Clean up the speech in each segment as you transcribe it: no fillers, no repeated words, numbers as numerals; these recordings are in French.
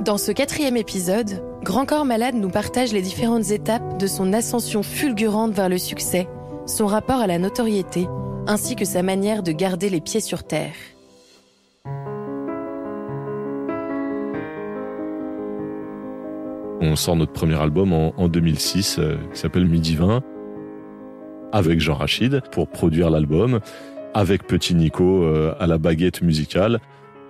Dans ce 4e épisode, Grand Corps Malade nous partage les différentes étapes de son ascension fulgurante vers le succès, son rapport à la notoriété, ainsi que sa manière de garder les pieds sur terre. On sort notre premier album en 2006 qui s'appelle Midi 20 avec Jean Rachid pour produire l'album, avec Petit Nico à la baguette musicale.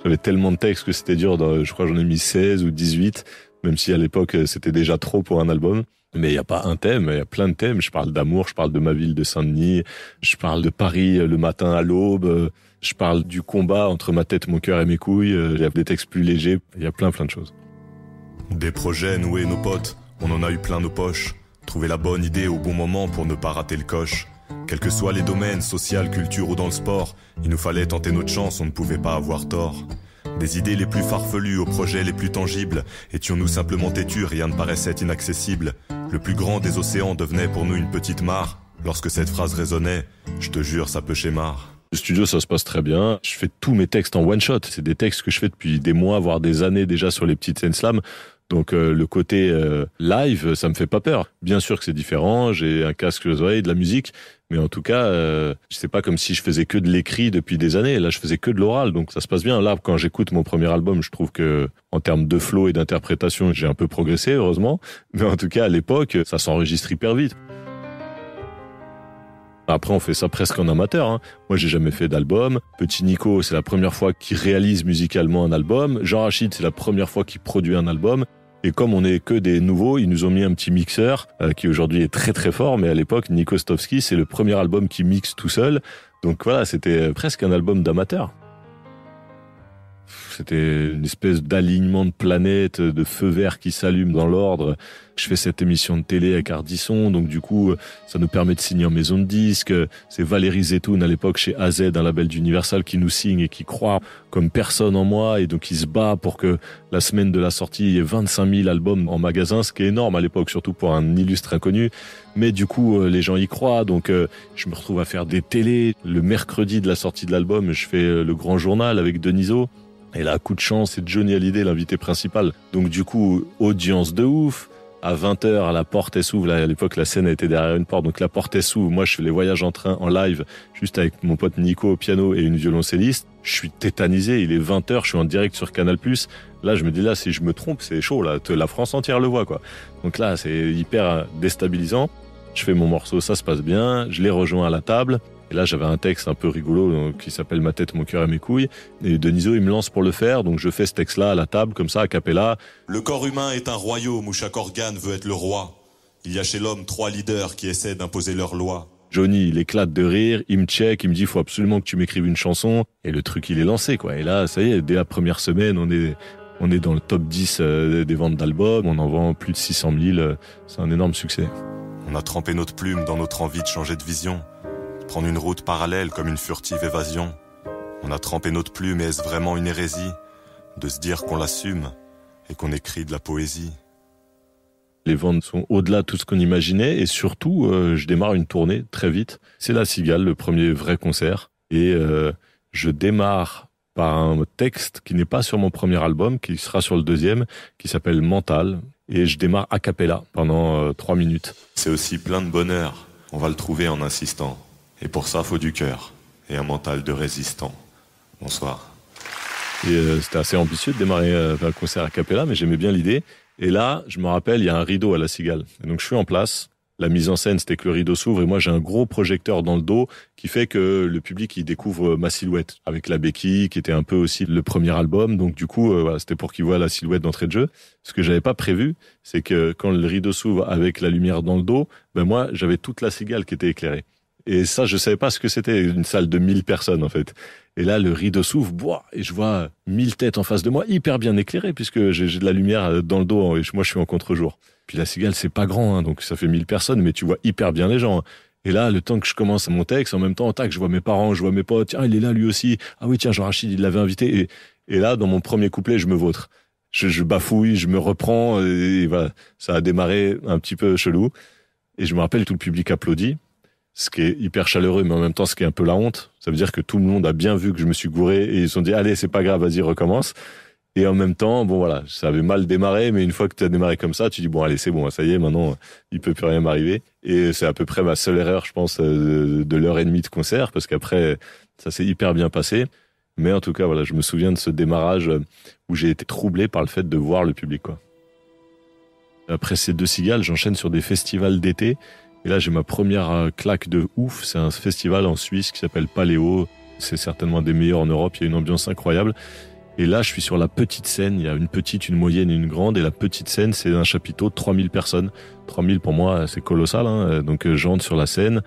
J'avais tellement de textes que c'était dur, je crois que j'en ai mis 16 ou 18, même si à l'époque c'était déjà trop pour un album. Mais il n'y a pas un thème, il y a plein de thèmes. Je parle d'amour, je parle de ma ville de Saint-Denis, je parle de Paris le matin à l'aube, je parle du combat entre ma tête, mon cœur et mes couilles. Il y a des textes plus légers, il y a plein de choses. Des projets noués nos potes, on en a eu plein nos poches. Trouver la bonne idée au bon moment pour ne pas rater le coche. Quels que soient les domaines, social, culture ou dans le sport, il nous fallait tenter notre chance, on ne pouvait pas avoir tort. Des idées les plus farfelues aux projets les plus tangibles, étions-nous simplement têtus, rien ne paraissait inaccessible. Le plus grand des océans devenait pour nous une petite mare. Lorsque cette phrase résonnait, je te jure, ça peut schémar. Le studio, ça se passe très bien. Je fais tous mes textes en one shot. C'est des textes que je fais depuis des mois, voire des années déjà sur les petites scènes slam. Donc le côté live, ça me fait pas peur. Bien sûr que c'est différent, j'ai un casque aux oreilles, de la musique, mais en tout cas, c'est pas comme si je faisais que de l'écrit depuis des années. Là, je faisais que de l'oral, donc ça se passe bien. Là, quand j'écoute mon premier album, je trouve que en termes de flow et d'interprétation, j'ai un peu progressé, heureusement. Mais en tout cas, à l'époque, ça s'enregistre hyper vite. Après, on fait ça presque en amateur. Moi, j'ai jamais fait d'album. Petit Nico, c'est la première fois qu'il réalise musicalement un album. Jean Rachid, c'est la première fois qu'il produit un album. Et comme on n'est que des nouveaux, ils nous ont mis un petit mixeur qui aujourd'hui est très très fort. Mais à l'époque, Nico Stofsky, c'est le premier album qui mixe tout seul. Donc voilà, c'était presque un album d'amateur. C'était une espèce d'alignement de planètes, de feux verts qui s'allument dans l'ordre. Je fais cette émission de télé avec Ardisson, donc du coup, ça nous permet de signer en maison de disques. C'est Valérie Zetoun à l'époque chez AZ, un label d'Universal, qui nous signe et qui croit comme personne en moi, et donc il se bat pour que la semaine de la sortie, il y ait 25 000 albums en magasin, ce qui est énorme à l'époque, surtout pour un illustre inconnu. Mais du coup, les gens y croient, donc je me retrouve à faire des télés. Le mercredi de la sortie de l'album, je fais le grand journal avec Denisot. Et là, coup de chance, c'est Johnny Hallyday, l'invité principal. Donc du coup, audience de ouf. À 20h, la porte s'ouvre. Là, à l'époque, la scène était derrière une porte. Donc la porte s'ouvre. Moi, je fais les voyages en train en live, juste avec mon pote Nico au piano et une violoncelliste. Je suis tétanisé. Il est 20h, je suis en direct sur Canal+. Là, je me dis, là, si je me trompe, c'est chaud. Là, la France entière le voit, quoi. Donc là, c'est hyper déstabilisant. Je fais mon morceau, ça se passe bien. Je les rejoins à la table. Et là, j'avais un texte un peu rigolo qui s'appelle « Ma tête, mon cœur et mes couilles ». Et Denisot, il me lance pour le faire. Donc, je fais ce texte-là à la table, comme ça, a cappella. Le corps humain est un royaume où chaque organe veut être le roi. Il y a chez l'homme 3 leaders qui essaient d'imposer leur loi. Johnny, il éclate de rire, il me check, il me dit « Faut absolument que tu m'écrives une chanson ». Et le truc, il est lancé, quoi. Et là, ça y est, dès la première semaine, on est dans le top 10 des ventes d'albums. On en vend plus de 600 000. C'est un énorme succès. On a trempé notre plume dans notre envie de changer de vision. Prendre une route parallèle comme une furtive évasion. On a trempé notre plume et est-ce vraiment une hérésie de se dire qu'on l'assume et qu'on écrit de la poésie? Les ventes sont au-delà de tout ce qu'on imaginait et surtout, je démarre une tournée très vite. C'est La Cigale, le premier vrai concert. Et je démarre par un texte qui n'est pas sur mon premier album, qui sera sur le deuxième, qui s'appelle Mental. Et je démarre a cappella pendant 3 minutes. C'est aussi plein de bonheur, on va le trouver en insistant. Et pour ça, faut du cœur et un mental de résistant. Bonsoir. Et c'était assez ambitieux de démarrer un concert a cappella, mais j'aimais bien l'idée. Et là, je me rappelle, il y a un rideau à La Cigale. Et donc je suis en place. La mise en scène, c'était que le rideau s'ouvre et moi j'ai un gros projecteur dans le dos qui fait que le public il découvre ma silhouette avec la béquille qui était un peu aussi le premier album. Donc du coup, voilà, c'était pour qu'il voit la silhouette d'entrée de jeu. Ce que j'avais pas prévu, c'est que quand le rideau s'ouvre avec la lumière dans le dos, ben moi j'avais toute La Cigale qui était éclairée. Et ça, je savais pas ce que c'était, une salle de 1000 personnes, en fait. Et là, le rideau s'ouvre, et je vois 1000 têtes en face de moi, hyper bien éclairées, puisque j'ai de la lumière dans le dos, et moi, je suis en contre-jour. Puis La Cigale, c'est pas grand, donc ça fait 1000 personnes, mais tu vois hyper bien les gens. Et là, le temps que je commence mon texte, en même temps, tac, je vois mes parents, je vois mes potes, tiens, il est là, lui aussi. Ah oui, tiens, Jean Rachid, il l'avait invité. Et là, dans mon premier couplet, je me vautre. Je bafouille, je me reprends, et voilà. Ça a démarré un petit peu chelou. Et je me rappelle, tout le public applaudit. Ce qui est hyper chaleureux, mais en même temps, ce qui est un peu la honte. Ça veut dire que tout le monde a bien vu que je me suis gouré et ils se sont dit, allez, c'est pas grave, vas-y, recommence. Et en même temps, bon voilà, ça avait mal démarré, mais une fois que tu as démarré comme ça, tu dis bon allez c'est bon, ça y est, maintenant il peut plus rien m'arriver. Et c'est à peu près ma seule erreur, je pense, de l'heure et demie de concert, parce qu'après ça s'est hyper bien passé. Mais en tout cas voilà, je me souviens de ce démarrage où j'ai été troublé par le fait de voir le public, quoi. Après ces 2 cigales, j'enchaîne sur des festivals d'été. Et là j'ai ma première claque de ouf. C'est un festival en Suisse qui s'appelle Paléo. C'est certainement un des meilleurs en Europe. Il y a une ambiance incroyable. Et là, je suis sur la petite scène. Il y a une petite, une moyenne et une grande. Et la petite scène, c'est un chapiteau de 3000 personnes. 3000 pour moi, c'est colossal, hein. Donc, j'entre sur la scène.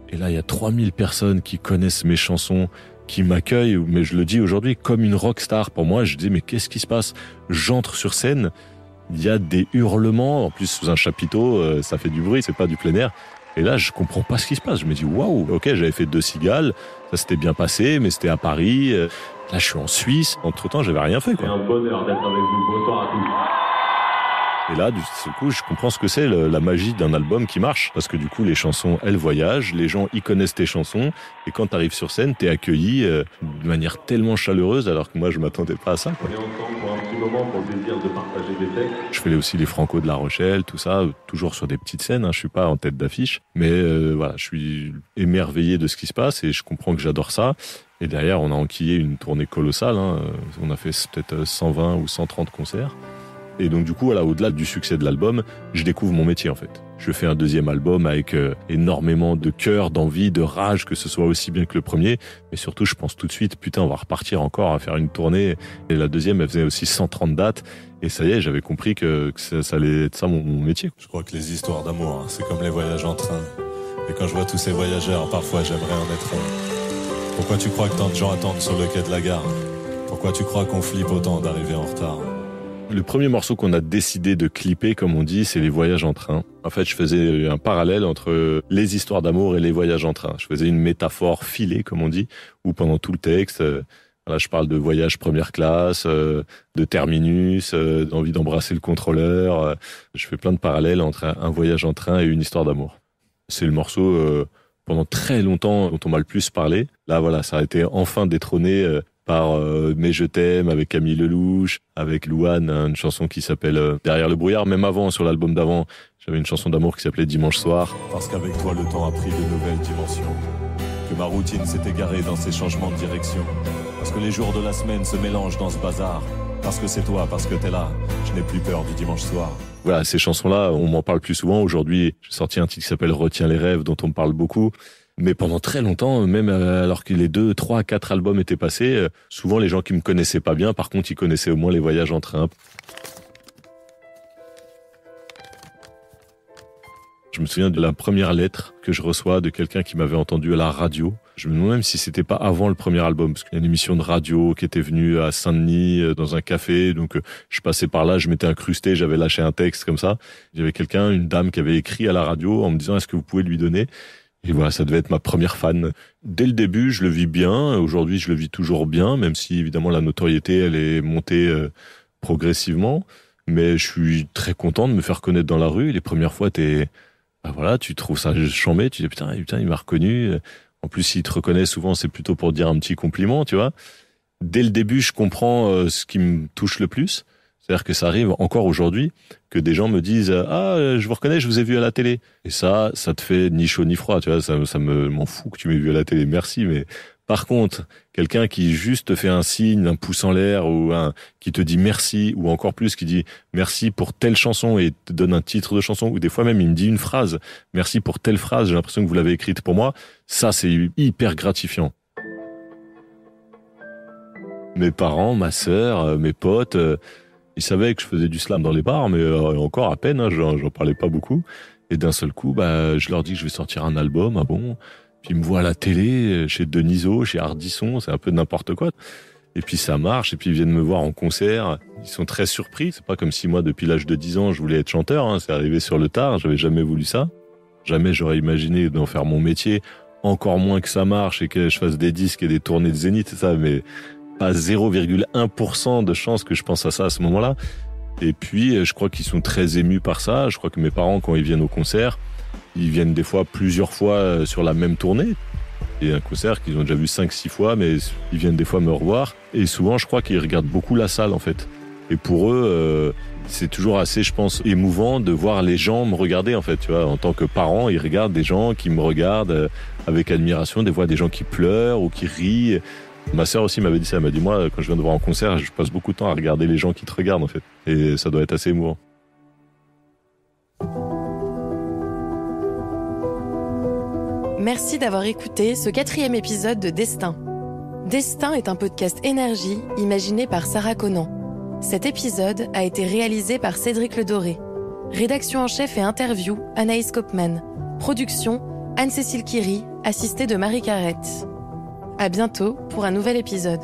Et là, il y a 3000 personnes qui connaissent mes chansons, qui m'accueillent. Mais je le dis aujourd'hui comme une rockstar. Pour moi, je dis, mais qu'est-ce qui se passe? J'entre sur scène. Il y a des hurlements. En plus, sous un chapiteau, ça fait du bruit. C'est pas du plein air. Et là, je comprends pas ce qui se passe. Je me dis, waouh, ok, j'avais fait 2 cigales. Ça s'était bien passé, mais c'était à Paris. Là, je suis en Suisse. Entre-temps, j'avais rien fait, quoi. C'est un bonheur d'être avec vous. Bonsoir à tous. Et là, du coup, je comprends ce que c'est la magie d'un album qui marche. Parce que du coup, les chansons, elles voyagent. Les gens, ils connaissent tes chansons. Et quand tu arrives sur scène, t'es accueilli de manière tellement chaleureuse, alors que moi, je m'attendais pas à ça, quoi. On est ensemble pour un petit moment pour le plaisir de partager des textes. Je fais aussi les Franco de La Rochelle, tout ça, toujours sur des petites scènes, hein. Je suis pas en tête d'affiche. Mais voilà, je suis émerveillé de ce qui se passe et je comprends que j'adore ça. Et derrière, on a enquillé une tournée colossale, hein. On a fait peut-être 120 ou 130 concerts. Et donc du coup, voilà, au-delà du succès de l'album, je découvre mon métier en fait. Je fais un 2e album avec énormément de cœur, d'envie, de rage, que ce soit aussi bien que le premier. Mais surtout, je pense tout de suite, putain, on va repartir encore à faire une tournée. Et la 2e, elle faisait aussi 130 dates. Et ça y est, j'avais compris que ça allait être ça mon métier. Je crois que les histoires d'amour, c'est comme les voyages en train. Et quand je vois tous ces voyageurs, parfois j'aimerais en être un. Pourquoi tu crois que tant de gens attendent sur le quai de la gare? Pourquoi tu crois qu'on flippe autant d'arriver en retard? Le premier morceau qu'on a décidé de clipper, comme on dit, c'est les voyages en train. En fait, je faisais un parallèle entre les histoires d'amour et les voyages en train. Je faisais une métaphore filée, comme on dit, où pendant tout le texte, voilà, je parle de voyage première classe, de terminus, d'envie d'embrasser le contrôleur. Je fais plein de parallèles entre un voyage en train et une histoire d'amour. C'est le morceau pendant très longtemps dont on m'a le plus parlé. Là, voilà, ça a été enfin détrôné par Mais je t'aime avec Camille Lelouch, avec Louane, une chanson qui s'appelle Derrière le brouillard. Même avant, sur l'album d'avant, j'avais une chanson d'amour qui s'appelait Dimanche soir. Parce qu'avec toi, le temps a pris de nouvelles dimensions. Que ma routine s'est égarée dans ces changements de direction. Parce que les jours de la semaine se mélangent dans ce bazar. Parce que c'est toi, parce que t'es là. Je n'ai plus peur du dimanche soir. Voilà, ces chansons-là, on m'en parle plus souvent. Aujourd'hui, j'ai sorti un titre qui s'appelle Retiens les rêves, dont on me parle beaucoup. Mais pendant très longtemps, même alors que les 2, 3, 4 albums étaient passés, souvent les gens qui me connaissaient pas bien, par contre, ils connaissaient au moins les voyages en train. Je me souviens de la première lettre que je reçois de quelqu'un qui m'avait entendu à la radio. Je me demande même si c'était pas avant le premier album, parce qu'il y a une émission de radio qui était venue à Saint-Denis, dans un café, donc je passais par là, je m'étais incrusté, j'avais lâché un texte comme ça. Il y avait quelqu'un, une dame qui avait écrit à la radio en me disant « Est-ce que vous pouvez lui donner ?» Et voilà, ça devait être ma première fan. Dès le début, je le vis bien. Aujourd'hui, je le vis toujours bien, même si évidemment la notoriété, elle est montée progressivement. Mais je suis très content de me faire connaître dans la rue. Les premières fois, voilà, tu trouves ça chambé, tu dis putain, il m'a reconnu. En plus, s'il te reconnaît, souvent, c'est plutôt pour dire un petit compliment, tu vois. Dès le début, je comprends ce qui me touche le plus. C'est-à-dire que ça arrive encore aujourd'hui que des gens me disent « Ah, je vous reconnais, je vous ai vu à la télé ». Et ça te fait ni chaud ni froid, tu vois, m'en fout que tu m'aies vu à la télé, merci. Mais par contre, quelqu'un qui juste te fait un signe, un pouce en l'air, ou qui te dit merci, ou encore plus, qui dit merci pour telle chanson et te donne un titre de chanson, ou des fois même il me dit une phrase, merci pour telle phrase, j'ai l'impression que vous l'avez écrite pour moi, ça c'est hyper gratifiant. Mes parents, ma sœur, mes potes... Ils savaient que je faisais du slam dans les bars, mais encore à peine, hein, j'en parlais pas beaucoup. Et d'un seul coup, je leur dis que je vais sortir un album, ah bon. Puis ils me voient à la télé, chez Denisot, chez Ardisson, c'est un peu n'importe quoi. Et puis ça marche, et puis ils viennent me voir en concert. Ils sont très surpris, c'est pas comme si moi, depuis l'âge de 10 ans, je voulais être chanteur, hein. C'est arrivé sur le tard, j'avais jamais voulu ça. Jamais j'aurais imaginé d'en faire mon métier, encore moins que ça marche et que je fasse des disques et des tournées de Zénith, c'est ça, mais... pas 0,1% de chance que je pense à ça à ce moment-là. Et puis, je crois qu'ils sont très émus par ça. Je crois que mes parents, quand ils viennent au concert, ils viennent des fois plusieurs fois sur la même tournée. Il y a un concert qu'ils ont déjà vu 5-6 fois, mais ils viennent des fois me revoir. Et souvent, je crois qu'ils regardent beaucoup la salle, en fait. Et pour eux, c'est toujours assez, je pense, émouvant de voir les gens me regarder, en fait. Tu vois, en tant que parent, ils regardent des gens qui me regardent avec admiration, des fois des gens qui pleurent ou qui rient. Ma sœur aussi m'avait dit ça. Elle m'a dit, moi, quand je viens de voir un concert, je passe beaucoup de temps à regarder les gens qui te regardent, en fait. Et ça doit être assez émouvant. Merci d'avoir écouté ce 4e épisode de Destin. Destin est un podcast énergie imaginé par Sarah Conan. Cet épisode a été réalisé par Cédric Ledoré. Rédaction en chef et interview, Anaïs Kopman. Production, Anne-Cécile Kiry, assistée de Marie Carrette. À bientôt pour un nouvel épisode.